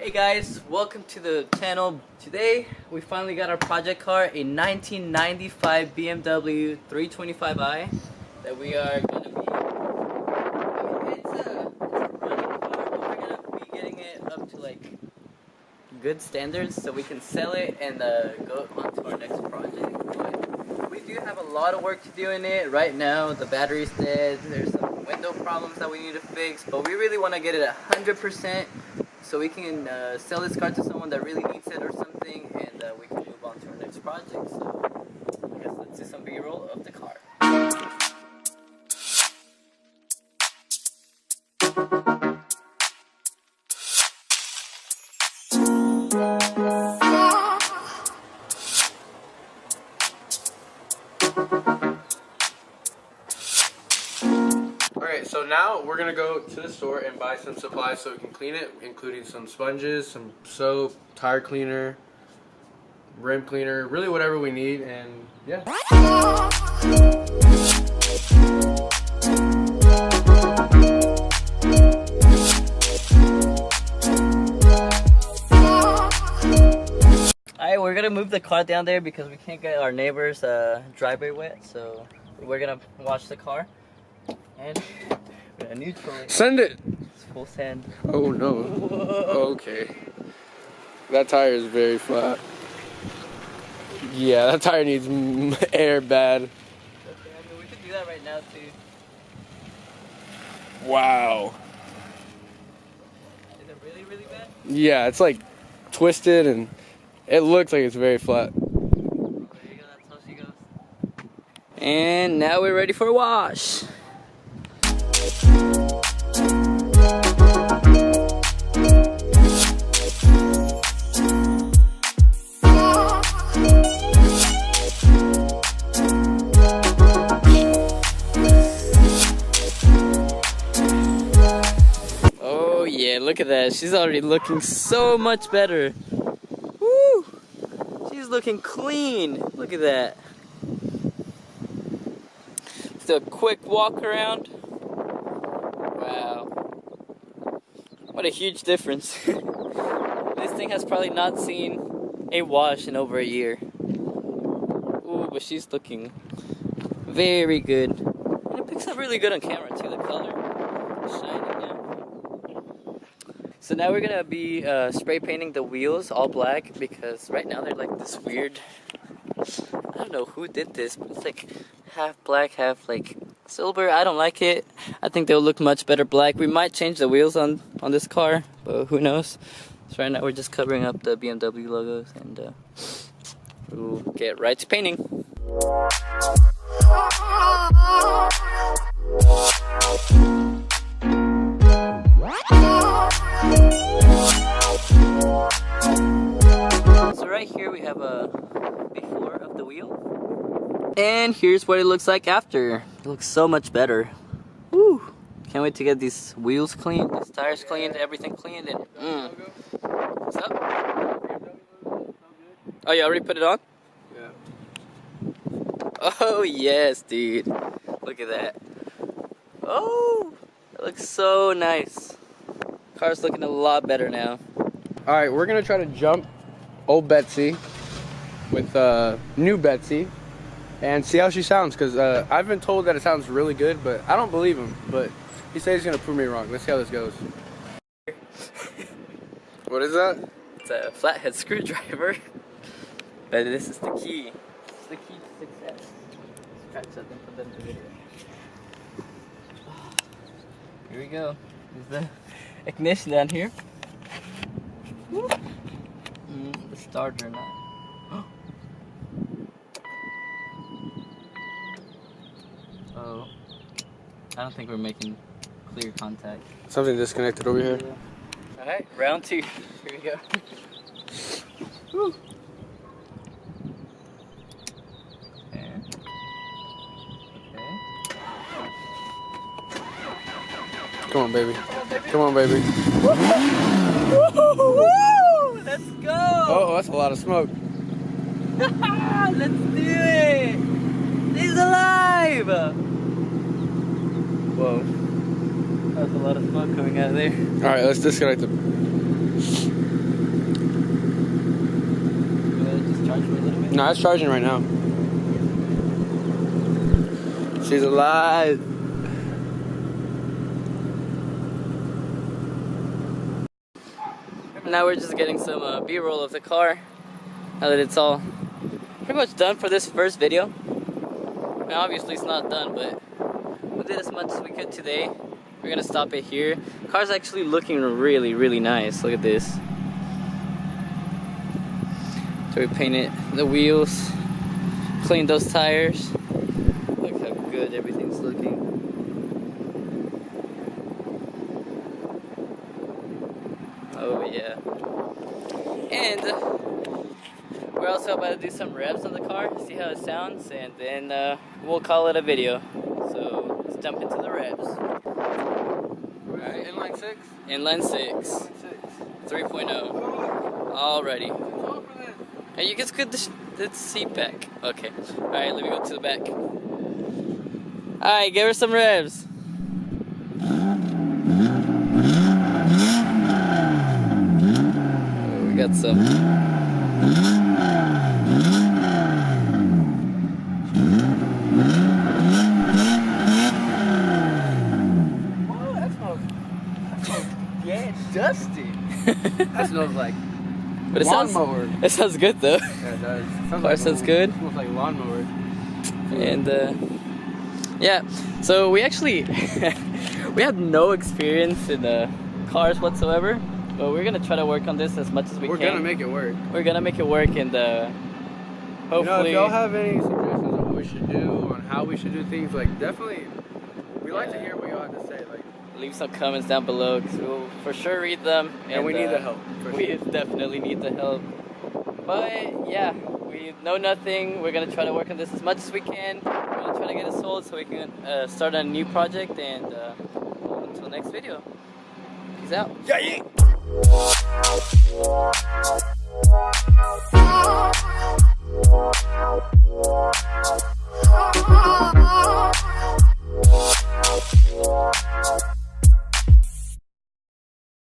Hey guys, welcome to the channel. Today we finally got our project car, a 1995 BMW 325i that we are gonna be. It's a running car, but we're gonna be getting it up to like good standards so we can sell it and go on to our next project. But we do have a lot of work to do in it right now. The battery's dead. There's some window problems that we need to fix, but we really want to get it 100%. So we can sell this car to someone that really needs it or something, and we can move on to our next project. So I guess let's do some B-roll of the car. Alright, so now we're gonna go to the store and buy some supplies so we can clean it, including some sponges, some soap, tire cleaner, rim cleaner, really whatever we need, and yeah. Alright, we're gonna move the car down there because we can't get our neighbor's driveway wet, so we're gonna wash the car. And we're gonna neutral it. Send it! It's full sand. Oh no. Whoa. Okay. That tire is very flat. Yeah, that tire needs air bad. Okay, I mean, we could do that right now too. Wow. Is it really, really bad? Yeah, it's like twisted and it looks like it's very flat. There you go, that's how she goes. And now we're ready for a wash. Oh yeah, look at that. She's already looking so much better. Woo! She's looking clean. Look at that. Let's do a quick walk around. Wow. What a huge difference. This thing has probably not seen a wash in over a year. Ooh, but she's looking very good. And it picks up really good on camera too, the color. Shining now. So now we're gonna be spray painting the wheels all black because right now they're like this weird, I don't know who did this, but it's like half black, half like silver. I don't like it. I think they'll look much better black. We might change the wheels on this car, but who knows. So right now we're just covering up the BMW logos and we'll get right to painting. So right here we have a before of the wheel, and here's what it looks like after. It looks so much better. Woo! Can't wait to get these wheels cleaned, these tires cleaned, everything cleaned, and what's up? Oh, you already put it on? Yeah. Oh yes, dude. Look at that. Oh, it looks so nice. Car's looking a lot better now. Alright, we're gonna try to jump old Betsy with new Betsy and see how she sounds, because I've been told that it sounds really good, but I don't believe him, but he says he's gonna prove me wrong. Let's see how this goes. What is that? It's a flathead screwdriver, but this is the key. It's the key to success. Let's try something for them to video. Here we go. There's the ignition down here. The starter not. Oh, I don't think we're making clear contact. Something disconnected over here. Alright, round two. Here we go. Woo. Okay. Come on, baby. Come on, baby. Woo! Let's go! Oh, that's a lot of smoke. Let's do it! He's alive! Whoa. That's a lot of smoke coming out of there. Alright, let's disconnect the Just charge for a little bit. No, it's charging right now. She's alive. Now we're just getting some B-roll of the car. Now that it's all pretty much done for this first video. Now obviously it's not done, but we did as much as we could today. We're gonna stop it here. Car's actually looking really, really nice. Look at this. So we painted the wheels, cleaned those tires. Look how good everything's looking. Oh yeah. And we're also about to do some revs on the car, see how it sounds, and then we'll call it a video. So let's jump into the revs. Alright, inline 6? Inline 6. 3.0. Alrighty. Hey, you guys get the seat back. Okay. Alright, let me go to the back. Alright, give her some revs. Oh, we got some. Yeah, it's dusty. That smells like But lawnmower. It sounds good though. Yeah, it does. Car sounds good. It smells like lawnmower. And yeah, so we actually we have no experience in cars whatsoever, but we're gonna try to work on this as much as we We're can. gonna make it work. We're gonna make it work, and hopefully. If y'all have any suggestions on what we should do, on how we should do things, like definitely, we like to hear what y'all have to say. Like, leave some comments down below, because we'll for sure read them. and we need the help. We definitely need the help. But yeah, we know nothing. We're gonna try to work on this as much as we can. We're gonna try to get it sold so we can start a new project. And until next video, peace out. Yeah.